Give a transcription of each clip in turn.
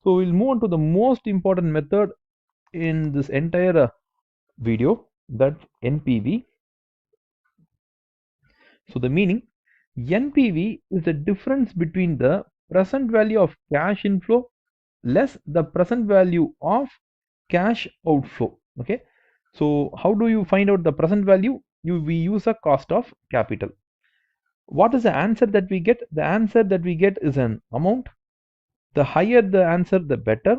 So we'll move on to the most important method in this entire video, that's NPV. So the meaning, NPV is the difference between the present value of cash inflow less the present value of cash outflow. Okay, so how do you find out the present value? We use a cost of capital. What is the answer that we get? The answer that we get is an amount. The higher the answer, the better.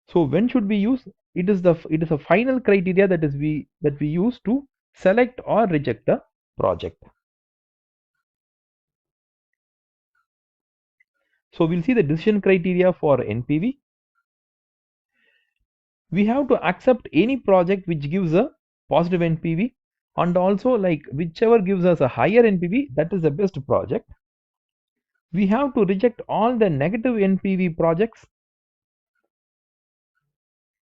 So when should we use? It is a final criteria that we use to select or reject a project. So we'll see the decision criteria for NPV. We have to accept any project which gives a positive NPV, and also like whichever gives us a higher NPV, that is the best project. We have to reject all the negative NPV projects.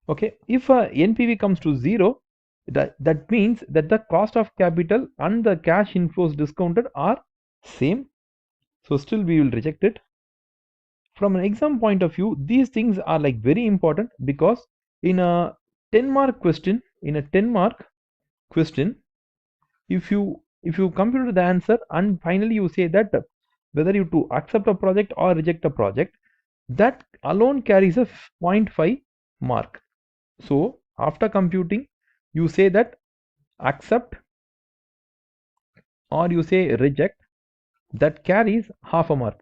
Okay, if a NPV comes to 0, that means that the cost of capital and the cash inflows discounted are same, so still we will reject it. From an exam point of view, these things are like very important, because in a 10-mark question, if you compute the answer and finally you say that whether you to accept a project or reject a project, that alone carries a 0.5 mark. So after computing, you say that accept or you say reject, that carries half a mark.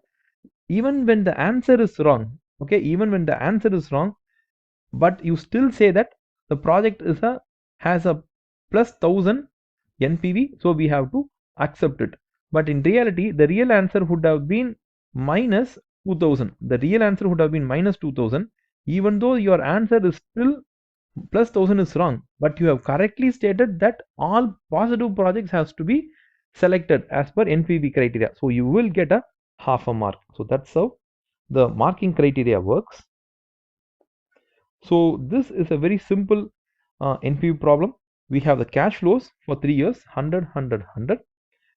Even when the answer is wrong, okay, even when the answer is wrong, but you still say that the project has a plus 1000 NPV, so we have to accept it. But in reality, the real answer would have been minus 2000. The real answer would have been minus 2000, even though your answer is still plus 1000 is wrong, but you have correctly stated that all positive projects has to be selected as per NPV criteria, so you will get a half a mark. So that's how the marking criteria works. So this is a very simple NPV problem. We have the cash flows for 3 years, 100, 100, 100.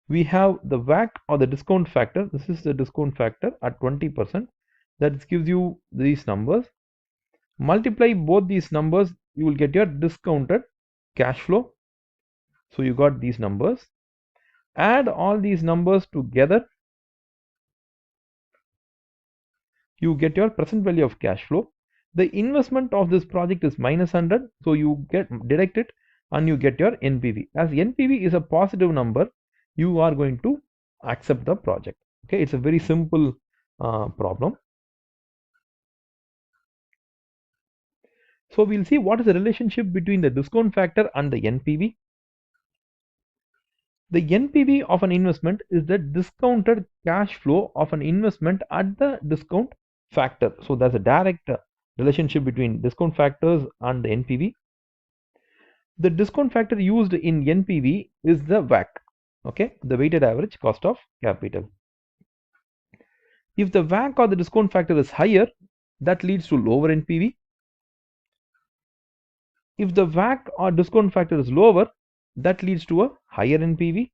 We have the WACC or the discount factor. This is the discount factor at 20%. That gives you these numbers. Multiply both these numbers, you will get your discounted cash flow. So you got these numbers. Add all these numbers together, you get your present value of cash flow. The investment of this project is minus 100, so you get deduct it and you get your NPV. As NPV is a positive number, you are going to accept the project. Okay, it's a very simple problem. So we'll see what is the relationship between the discount factor and the NPV. The NPV of an investment is the discounted cash flow of an investment at the discount factor. So there's a direct relationship between discount factors and the NPV. The discount factor used in NPV is the WACC, okay, the weighted average cost of capital. If the WACC or the discount factor is higher, that leads to lower NPV. If the WACC or discount factor is lower, that leads to a higher NPV.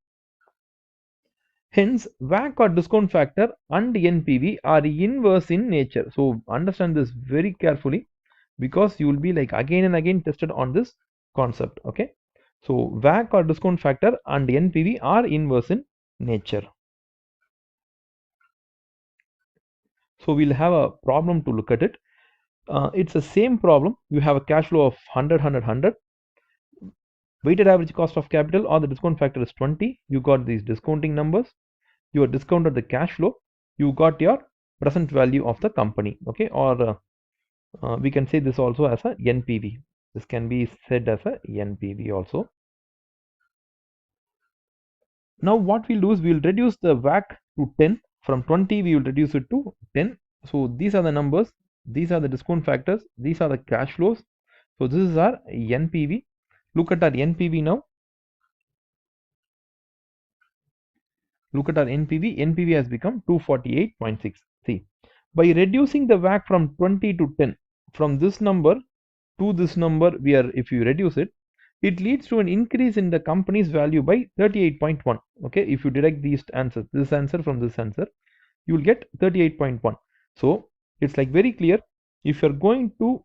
Hence, WACC or discount factor and NPV are inverse in nature. So understand this very carefully, because you will be like again and again tested on this concept. Okay, so WACC or discount factor and NPV are inverse in nature. So we'll have a problem to look at it. It's the same problem. You have a cash flow of 100, 100, 100. Weighted average cost of capital or the discount factor is 20. You got these discounting numbers. You have discounted the cash flow. You got your present value of the company. Okay, or we can say this also as a NPV. This can be said as a NPV also. Now what we'll do is we'll reduce the WACC to 10. From 20 we will reduce it to 10. So these are the numbers. These are the discount factors. These are the cash flows. So this is our NPV. Look at our NPV now. Look at our NPV. NPV has become 248.6. See, by reducing the WACC from 20 to 10, from this number to this number, if you reduce it, it leads to an increase in the company's value by 38.1. Okay, if you deduct these answers, this answer from this answer, you will get 38.1. So it's like very clear. If you're going to,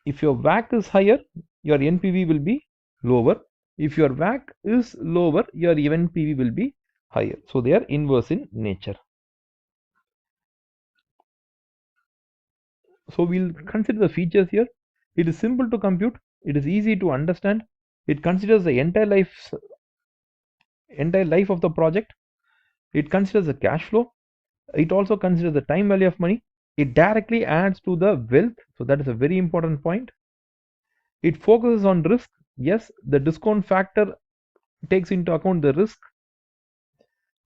if your WACC is higher, your NPV will be lower. If your WACC is lower, your NPV will be higher. So they are inverse in nature. So we'll consider the features here. It is simple to compute. It is easy to understand. It considers the entire life of the project. It considers the cash flow. It also considers the time value of money. It directly adds to the wealth. So that is a very important point. It focuses on risk. Yes, the discount factor takes into account the risk.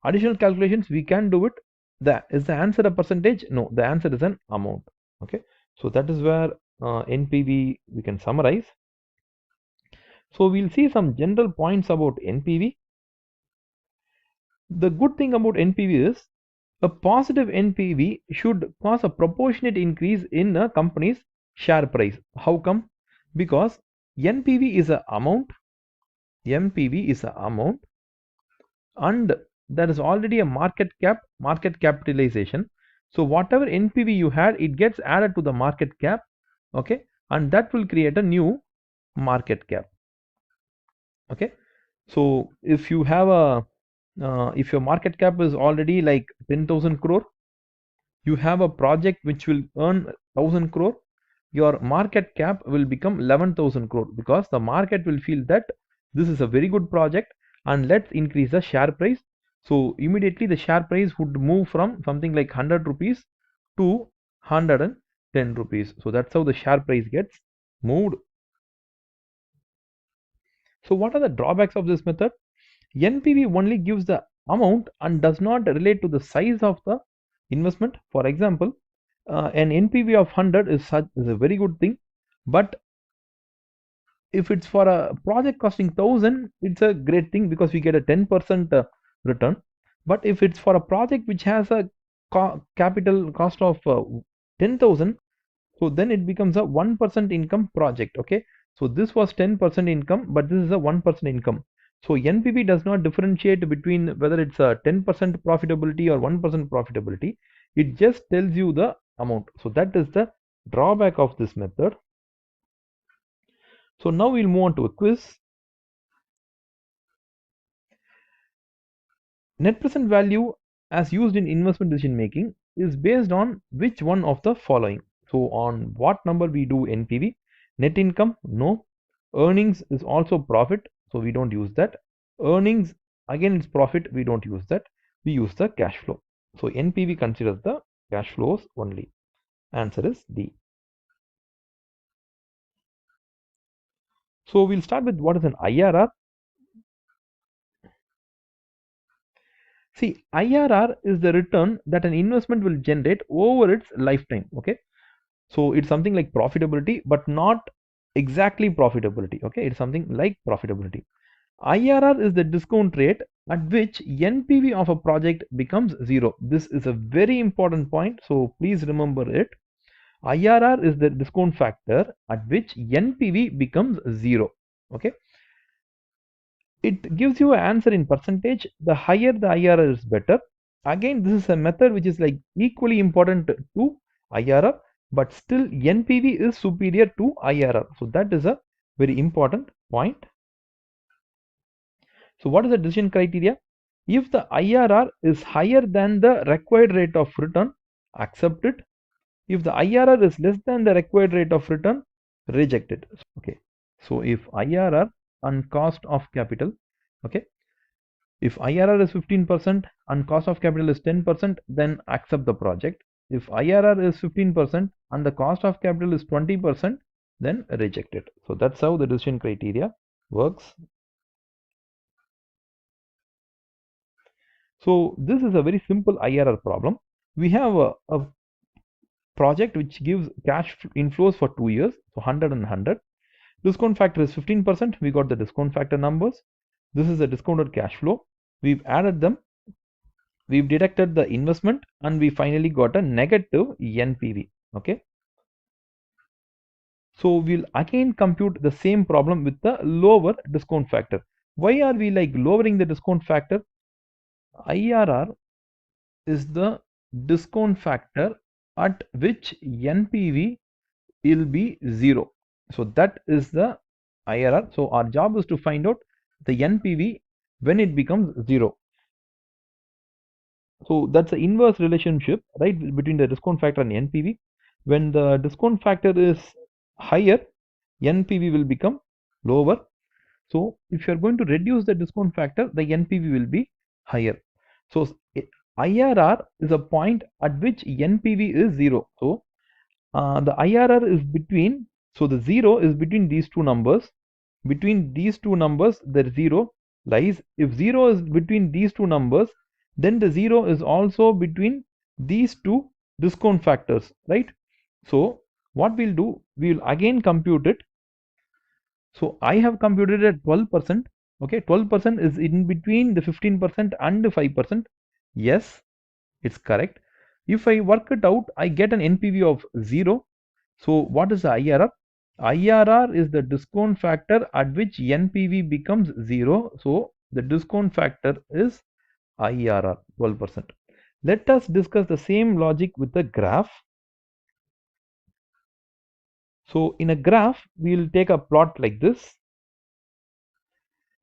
Additional calculations we can do it. Is the answer a percentage? No, the answer is an amount. Okay, so that is where NPV we can summarize. So we'll see some general points about NPV. The good thing about NPV is a positive NPV should cause a proportionate increase in a company's share price. How come? Because NPV is an amount, and there is already a market capitalization. So whatever NPV you had, it gets added to the market cap, okay, and that will create a new market cap. Okay, so if you have a if your market cap is already like 10,000 crore, you have a project which will earn 1,000 crore, your market cap will become 11,000 crore, because the market will feel that this is a very good project and let's increase the share price. So immediately the share price would move from something like 100 rupees to 110 rupees. So that's how the share price gets moved. So what are the drawbacks of this method? NPV only gives the amount and does not relate to the size of the investment. For example, an NPV of 100 is a very good thing, but if it's for a project costing 1,000, it's a great thing because we get a 10% return. But if it's for a project which has a capital cost of 10,000, so then it becomes a 1% income project. Okay, so this was 10% income, but this is a 1% income. So NPV does not differentiate between whether it's a 10% profitability or 1% profitability. It just tells you the amount. So that is the drawback of this method. So now we'll move on to a quiz. Net present value as used in investment decision making is based on which one of the following? So on what number we do NPV? Net income? No. Earnings is also profit, so we don't use that. Earnings, again it's profit, we don't use that. We use the cash flow. So NPV considers the cash flows only. Answer is D. So we'll start with what is an IRR. See, IRR is the return that an investment will generate over its lifetime. Okay, so it's something like profitability, but not exactly profitability. Okay, it's something like profitability. IRR is the discount rate at which NPV of a project becomes zero. This is a very important point, so please remember it. IRR is the discount factor at which NPV becomes zero. Okay, it gives you an answer in percentage. The higher the IRR is better. Again, this is a method which is like equally important to IRR, but still NPV is superior to IRR. So that is a very important point. So what is the decision criteria? If the IRR is higher than the required rate of return, accept it. If the IRR is less than the required rate of return, reject it. Okay, so if IRR and cost of capital, okay, if IRR is 15% and cost of capital is 10%, then accept the project. If IRR is 15% and the cost of capital is 20%, then reject it. So that's how the decision criteria works. So this is a very simple IRR problem. We have a project which gives cash inflows for 2 years, so 100 and 100. Discount factor is 15%. We got the discount factor numbers. This is the discounted cash flow. We've added them. We've deducted the investment and we finally got a negative NPV. Okay. So we'll again compute the same problem with the lower discount factor. Why are we like lowering the discount factor? IRR is the discount factor at which NPV will be 0. So that is the IRR. So our job is to find out the NPV when it becomes 0. So that's the inverse relationship, right, between the discount factor and NPV. When the discount factor is higher, NPV will become lower. So if you are going to reduce the discount factor, the NPV will be higher. So IRR is a point at which NPV is 0. So the IRR is between, so the 0 is between these two numbers. Between these two numbers, the 0 lies. If 0 is between these two numbers, then the 0 is also between these two discount factors, right? So what we'll do, we'll again compute it. So I have computed at 12%. Okay, 12% is in between the 15% and the 5%. Yes, it's correct. If I work it out, I get an NPV of 0. So what is the IRR? IRR is the discount factor at which NPV becomes 0. So the discount factor is IRR, 12%. Let us discuss the same logic with the graph. So in a graph, we will take a plot like this.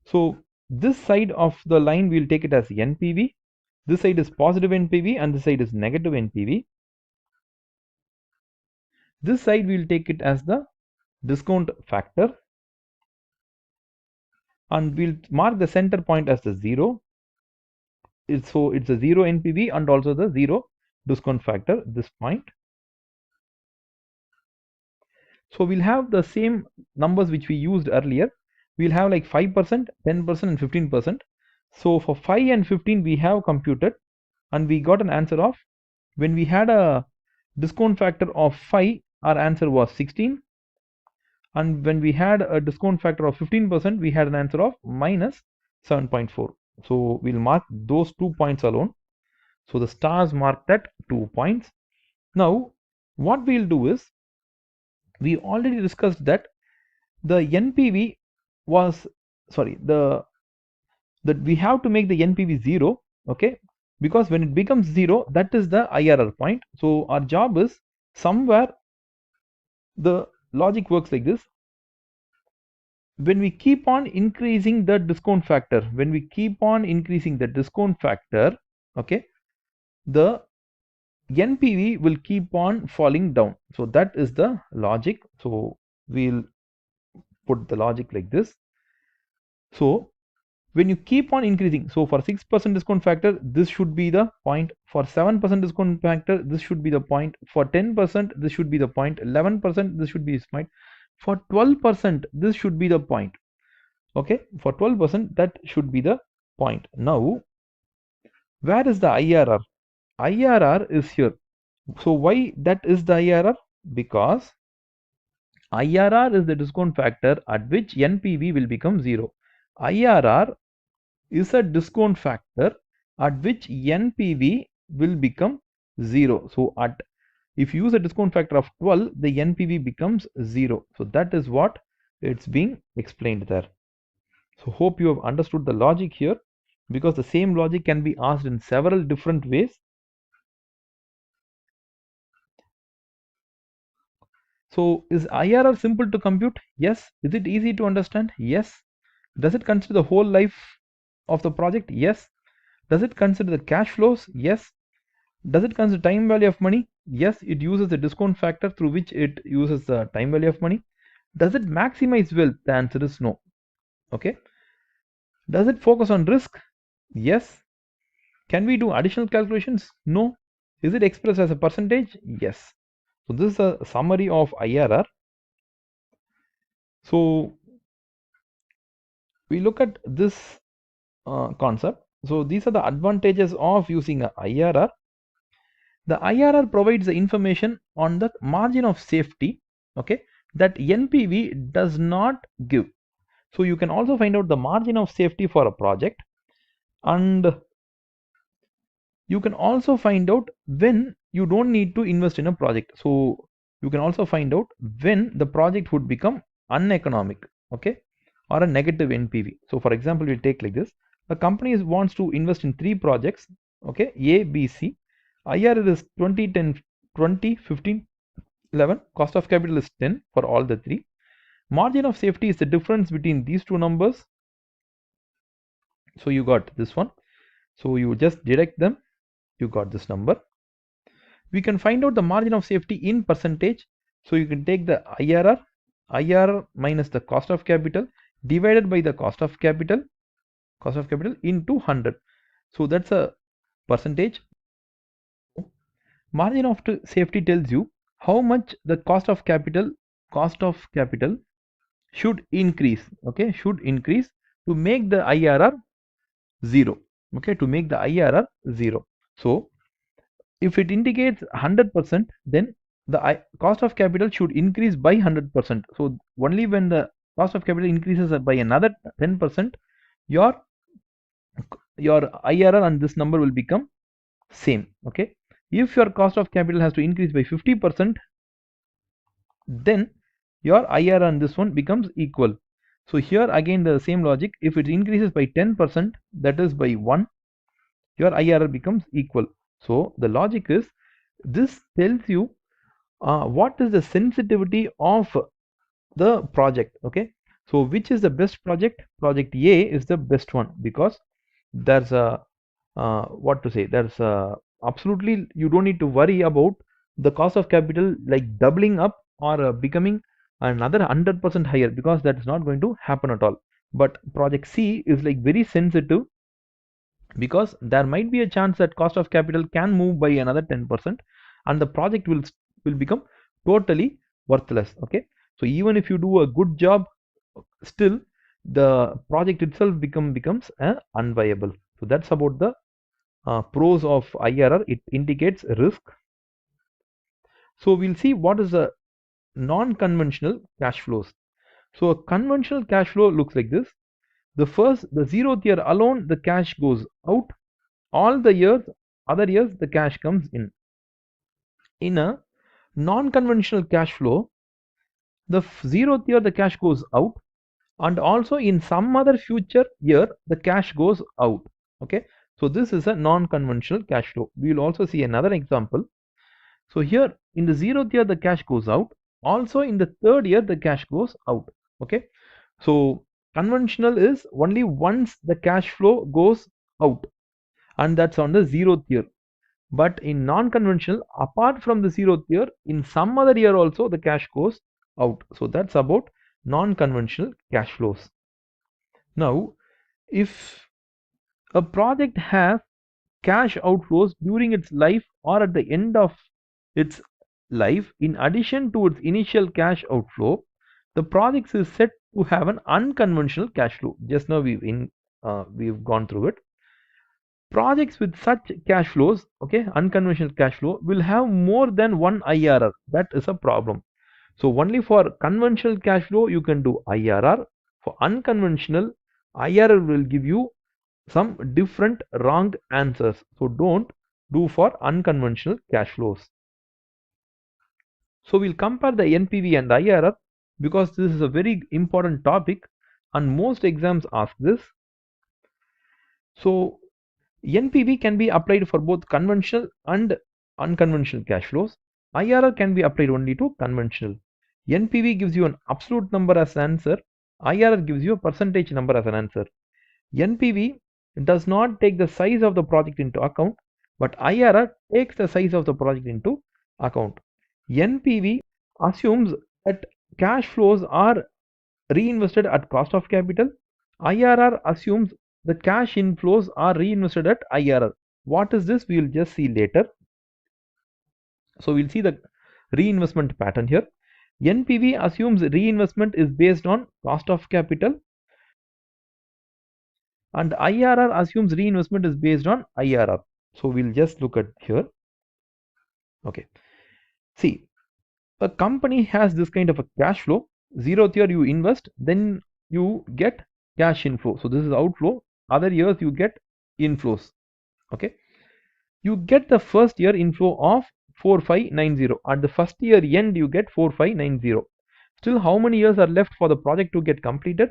So this side of the line, we will take it as NPV. This side is positive NPV and this side is negative NPV. This side we will take it as the discount factor, and we'll mark the center point as the 0. So it's a 0 NPV and also the 0 discount factor, this point. So we'll have the same numbers which we used earlier. We'll have like 5%, 10% and 15%. So for 5 and 15 we have computed and we got an answer of, when we had a discount factor of 5, our answer was 16. And when we had a discount factor of 15%, we had an answer of minus 7.4. So we'll mark those 2 points alone. So the stars marked at 2 points. Now what we'll do is, we already discussed that the NPV was, sorry, that we have to make the NPV 0, okay, because when it becomes 0, that is the IRR point. So our job is, somewhere the logic works like this: when we keep on increasing the discount factor, okay, the NPV will keep on falling down. So that is the logic. So we'll put the logic like this. So when you keep on increasing, so for 6% discount factor, this should be the point. For 7% discount factor, this should be the point. For 10%, this should be the point. 11%, this should be this point. For 12%, this should be the point. Okay, for 12%, that should be the point. Now where is the IRR? IRR is here. So why that is the IRR? Because IRR is the discount factor at which NPV will become 0. IRR is a discount factor at which NPV will become 0. So if you use a discount factor of 12, the NPV becomes 0. So that is what it's being explained there. So hope you have understood the logic here, because the same logic can be asked in several different ways. So is IRR simple to compute? Yes. Is it easy to understand? Yes. Does it consider the whole life of the project? Yes. Does it consider the cash flows? Yes. Does it consider time value of money? Yes. It uses the discount factor through which it uses the time value of money. Does it maximize wealth? The answer is no. Okay. Does it focus on risk? Yes. Can we do additional calculations? No. Is it expressed as a percentage? Yes. So this is a summary of IRR. So we look at this concept. So these are the advantages of using a IRR. The IRR provides the information on the margin of safety, okay, that NPV does not give. So you can also find out the margin of safety for a project, and you can also find out when you don't need to invest in a project. So you can also find out when the project would become uneconomic, okay, or a negative NPV. So for example, we take like this: a company wants to invest in 3 projects, okay, A, B, C. IRR is 20, 10, 20, 15, 11. Cost of capital is 10 for all the three. Margin of safety is the difference between these two numbers. So you got this one. So you just deduct them. You got this number. We can find out the margin of safety in percentage. So you can take the IRR minus the cost of capital divided by the cost of capital into 100. So that's a percentage. Margin of safety tells you how much the cost of capital should increase, okay, should increase to make the IRR 0, okay, to make the IRR 0. So if it indicates 100%, then the cost of capital should increase by 100%. So only when the cost of capital increases by another 10%, your IRR and this number will become same, okay. If your cost of capital has to increase by 50%, then your IRR on this one becomes equal. So here again the same logic, if it increases by 10%, that is by 1, your IRR becomes equal. So the logic is, this tells you what is the sensitivity of the project, okay. So which is the best project? Project A is the best one, because there's a what to say, there's absolutely, you don't need to worry about the cost of capital like doubling up or becoming another 100% higher, because that is not going to happen at all. But project C is like very sensitive, because there might be a chance that cost of capital can move by another 10% and the project will become totally worthless, okay. So even if you do a good job, still the project itself becomes unviable. So that's about the pros of IRR. It indicates risk. So we'll see what is the non-conventional cash flows. So a conventional cash flow looks like this. The 0th year alone, the cash goes out. All the other years, the cash comes in. In a non-conventional cash flow, the 0th year, the cash goes out, and also in some other future year, the cash goes out, okay. So this is a non-conventional cash flow. We will also see another example. So here in the 0th year, the cash goes out. Also in the 3rd year, the cash goes out, okay. So conventional is only once the cash flow goes out, and that's on the 0th year. But in non-conventional, apart from the 0th year, in some other year also the cash goes out. So that's about non-conventional cash flows. Now, if a project has cash outflows during its life or at the end of its life, in addition to its initial cash outflow, the project is set to have an unconventional cash flow. Just now we've gone through it. Projects with such cash flows, okay, unconventional cash flow, will have more than one IRR. That is a problem. So only for conventional cash flow you can do IRR. For unconventional, IRR will give you some different wrong answers. So don't do for unconventional cash flows. So we'll compare the NPV and IRR, because this is a very important topic and most exams ask this. So NPV can be applied for both conventional and unconventional cash flows. IRR can be applied only to conventional. NPV gives you an absolute number as an answer. IRR gives you a percentage number as an answer. NPV does not take the size of the project into account, but IRR takes the size of the project into account. NPV assumes that cash flows are reinvested at cost of capital. IRR assumes the cash inflows are reinvested at IRR. What is this? We will just see later. So we'll see the reinvestment pattern here. NPV assumes reinvestment is based on cost of capital, and IRR assumes reinvestment is based on IRR. So we'll just look at here. Okay. See, a company has this kind of a cash flow. 0th year you invest, then you get cash inflow. So this is outflow. Other years you get inflows, okay. You get the first year inflow of 4590. At the first year end you get 4590. Still, how many years are left for the project to get completed?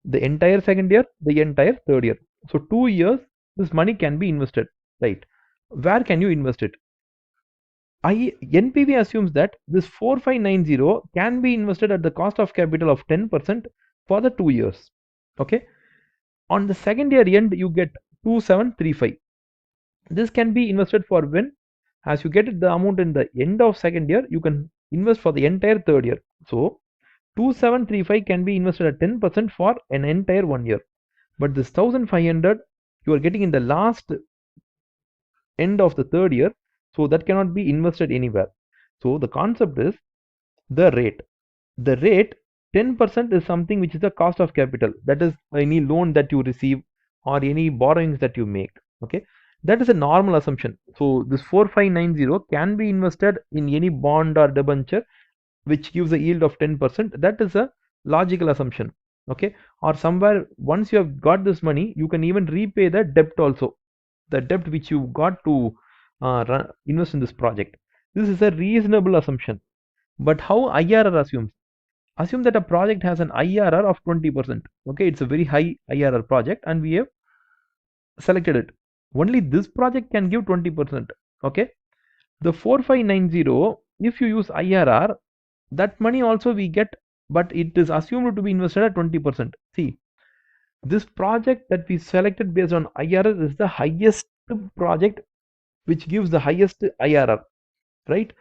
The entire second year, the entire third year. So 2 years this money can be invested, right? Where can you invest it? NPV assumes that this 4590 can be invested at the cost of capital of 10% for the 2 years. Okay. On the second year end, you get 2735. This can be invested for when, as you get the amount in the end of second year, you can invest for the entire third year. So 2735 can be invested at 10% for an entire 1 year. But this 1500 you are getting in the last end of the third year, so that cannot be invested anywhere. So the concept is the rate. The rate 10% is something which is the cost of capital. That is any loan that you receive or any borrowings that you make. Okay, that is a normal assumption. So this 4590 can be invested in any bond or debenture which gives a yield of 10%. That is a logical assumption. Okay, or somewhere once you have got this money, you can even repay the debt also, the debt which you got to invest in this project. This is a reasonable assumption. But how IRR assumes? Assume that a project has an IRR of 20%. Okay, it's a very high IRR project and we have selected it. Only this project can give 20%. Okay, the 4590, if you use IRR, that money also we get, but it is assumed to be invested at 20%. See, this project that we selected based on IRR is the highest project which gives the highest IRR, right?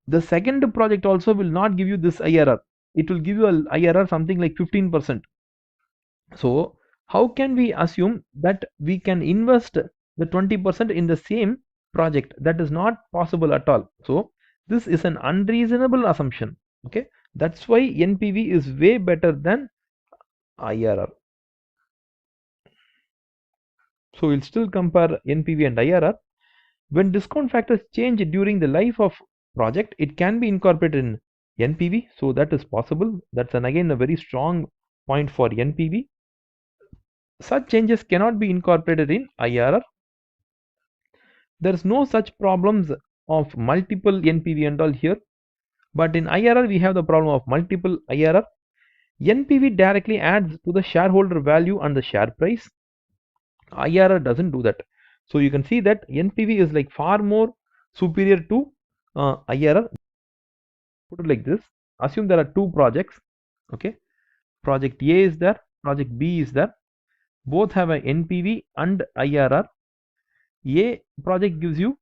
The second project also will not give you this IRR. It will give you a IRR something like 15%. So how can we assume that we can invest the 20% in the same project? That is not possible at all. So this is an unreasonable assumption. Okay, that's why NPV is way better than IRR. So we'll still compare NPV and IRR. When discount factors change during the life of project, it can be incorporated in NPV. So that is possible. That's again a very strong point for NPV. Such changes cannot be incorporated in IRR. There is no such problems of multiple NPV and all here. But in IRR, we have the problem of multiple IRR. NPV directly adds to the shareholder value and the share price. IRR doesn't do that. So you can see that NPV is like far more superior to IRR. Put it like this. Assume there are two projects. Okay. Project A is there. Project B is there. Both have a NPV and IRR. A project gives you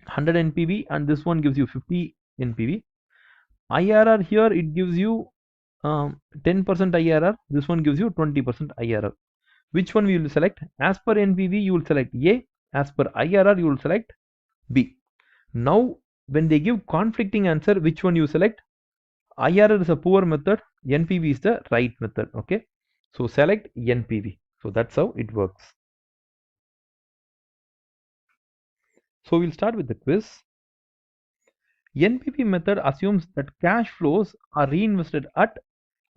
100 NPV and this one gives you 50 NPV. IRR here it gives you 10% IRR. This one gives you 20% IRR. Which one we will select? As per NPV you will select A. As per IRR you will select B. Now when they give conflicting answer, which one you select? IRR is a poor method, NPV is the right method. Okay, so select NPV. So that's how it works. So we'll start with the quiz. NPV method assumes that cash flows are reinvested at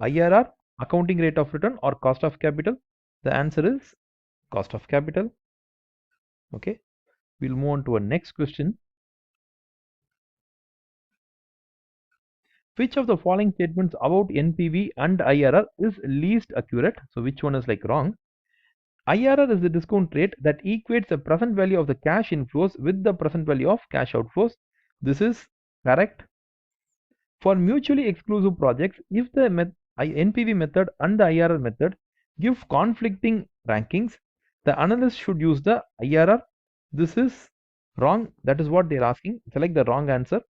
IRR, accounting rate of return, or cost of capital. The answer is cost of capital. Okay, we'll move on to our next question. Which of the following statements about NPV and IRR is least accurate? So which one is like wrong? IRR is the discount rate that equates the present value of the cash inflows with the present value of cash outflows. This is correct. For mutually exclusive projects, if the NPV method and the IRR method give conflicting rankings, the analyst should use the IRR. This is wrong. That is what they are asking. Select the wrong answer.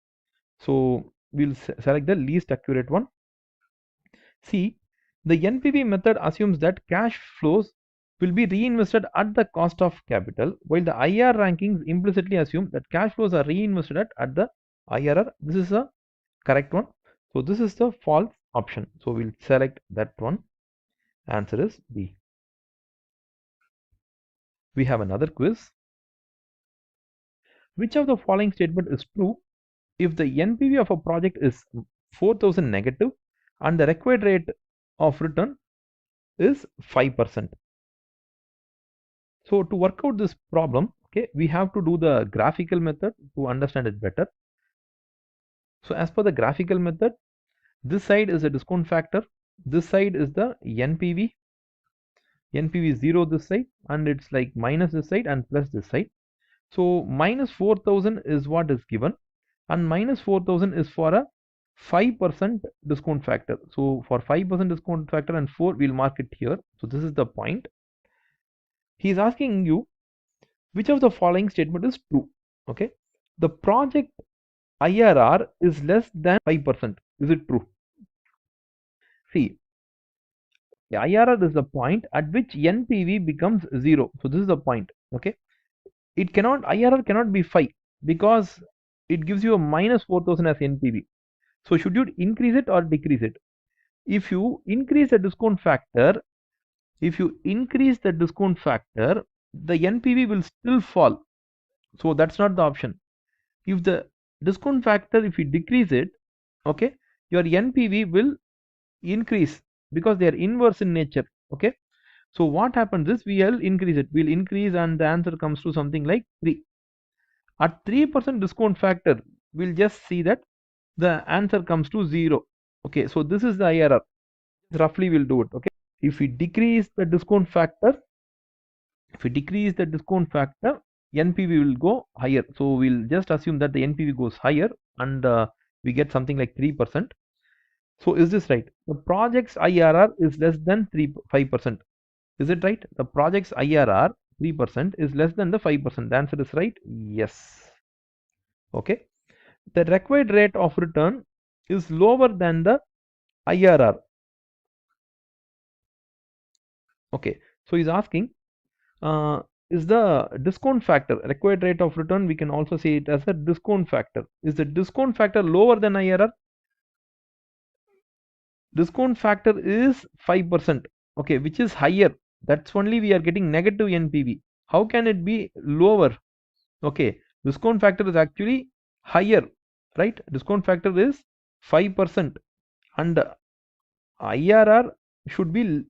So we'll select the least accurate one. See, the NPV method assumes that cash flows will be reinvested at the cost of capital, while the IRR rankings implicitly assume that cash flows are reinvested at the IRR. This is a correct one. So this is the false option. So we'll select that one. Answer is B. We have another quiz. Which of the following statement is true if the NPV of a project is 4000 negative and the required rate of return is 5%? So to work out this problem, okay, we have to do the graphical method to understand it better. So as per the graphical method, this side is a discount factor, this side is the NPV. NPV is 0 this side and it's like minus this side and plus this side. So minus 4,000 is what is given, and minus 4,000 is for a 5% discount factor. So for 5% discount factor and 4, we'll mark it here. So this is the point. He's asking you which of the following statement is true. Okay, the project IRR is less than 5%. Is it true? See, the IRR is the point at which NPV becomes 0. So this is the point. Okay, it cannot, IRR cannot be 5 because it gives you a minus 4,000 as NPV. So should you increase it or decrease it? If you increase the discount factor, the NPV will still fall. So that's not the option. If the discount factor, if you decrease it, okay, your NPV will increase because they are inverse in nature. Okay, so what happens is we'll increase it, and the answer comes to something like 3. At 3% discount factor, we'll just see that the answer comes to 0. Okay, so this is the IRR. Roughly we'll do it. Okay, if we decrease the discount factor, NPV will go higher. So we'll just assume that the NPV goes higher, and we get something like 3%. So is this right? The project's IRR is less than 5%. Is it right? The project's IRR 3% is less than the 5%. The answer is right. Yes. Okay. The required rate of return is lower than the IRR. Okay. So he's asking, is the discount factor, required rate of return, we can also say it as a discount factor. Is the discount factor lower than IRR? Discount factor is 5%. Okay, which is higher. That's only we are getting negative NPV. How can it be lower? Okay, discount factor is actually higher, right? Discount factor is 5%, and IRR should be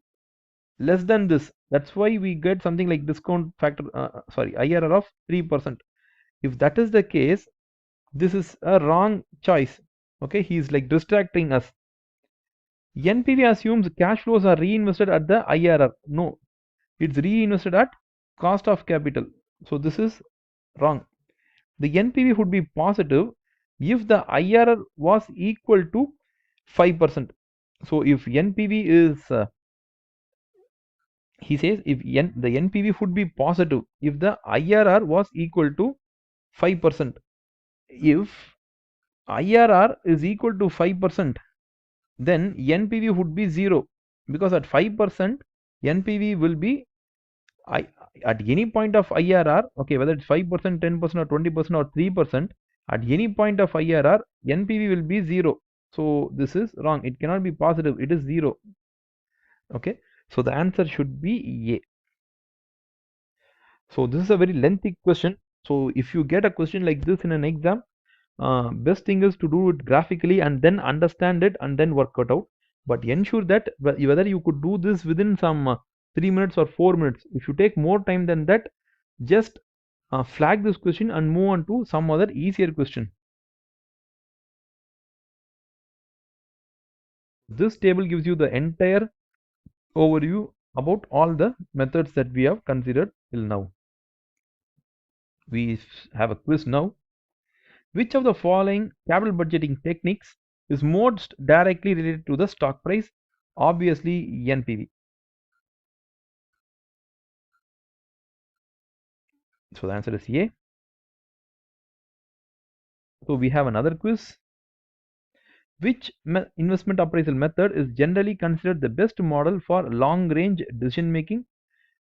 less than this. That's why we get something like discount factor, IRR of 3%. If that is the case, this is a wrong choice. Okay, he's like distracting us. NPV assumes cash flows are reinvested at the IRR. No, it's reinvested at cost of capital. So this is wrong. The NPV would be positive if the IRR was equal to 5%. So if NPV is, he says if the NPV would be positive if the IRR was equal to 5%. If IRR is equal to 5%, then NPV would be 0, because at 5% NPV will be, at any point of IRR, okay, whether it's 5%, 10% or 20% or 3%, at any point of IRR, NPV will be 0. So this is wrong. It cannot be positive. It is 0. Okay. So the answer should be A. So this is a very lengthy question. So if you get a question like this in an exam, best thing is to do it graphically and then understand it and then work it out. But ensure that whether you could do this within some 3 minutes or 4 minutes. If you take more time than that, just flag this question and move on to some other easier question. This table gives you the entire overview about all the methods that we have considered till now. We have a quiz now. Which of the following capital budgeting techniques is most directly related to the stock price? Obviously, NPV. So the answer is A. So we have another quiz. Which investment appraisal method is generally considered the best model for long range decision making?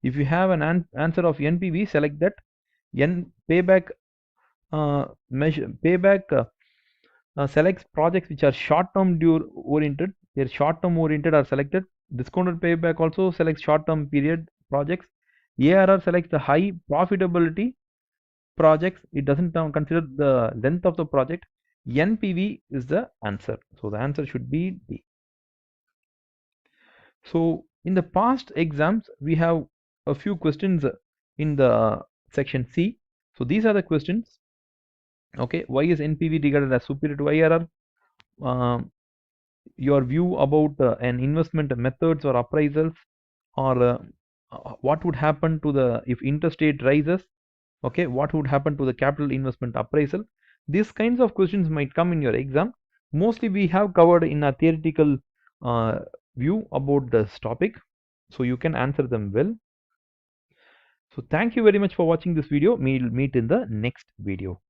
If you have an answer of NPV, select that. Payback selects projects which are short-term oriented. Their short-term oriented are selected. Discounted payback also selects short-term period projects. ARR selects the high profitability projects. It doesn't consider the length of the project. NPV is the answer. So the answer should be D. So in the past exams, we have a few questions in the section C. So these are the questions. Okay, why is NPV regarded as superior to IRR? Your view about an investment methods or appraisals, or what would happen to the if interest rate rises, Okay, what would happen to the capital investment appraisal? These kinds of questions might come in your exam. Mostly we have covered in a theoretical uh, view about this topic, so you can answer them well. So thank you very much for watching this video. We'll meet in the next video.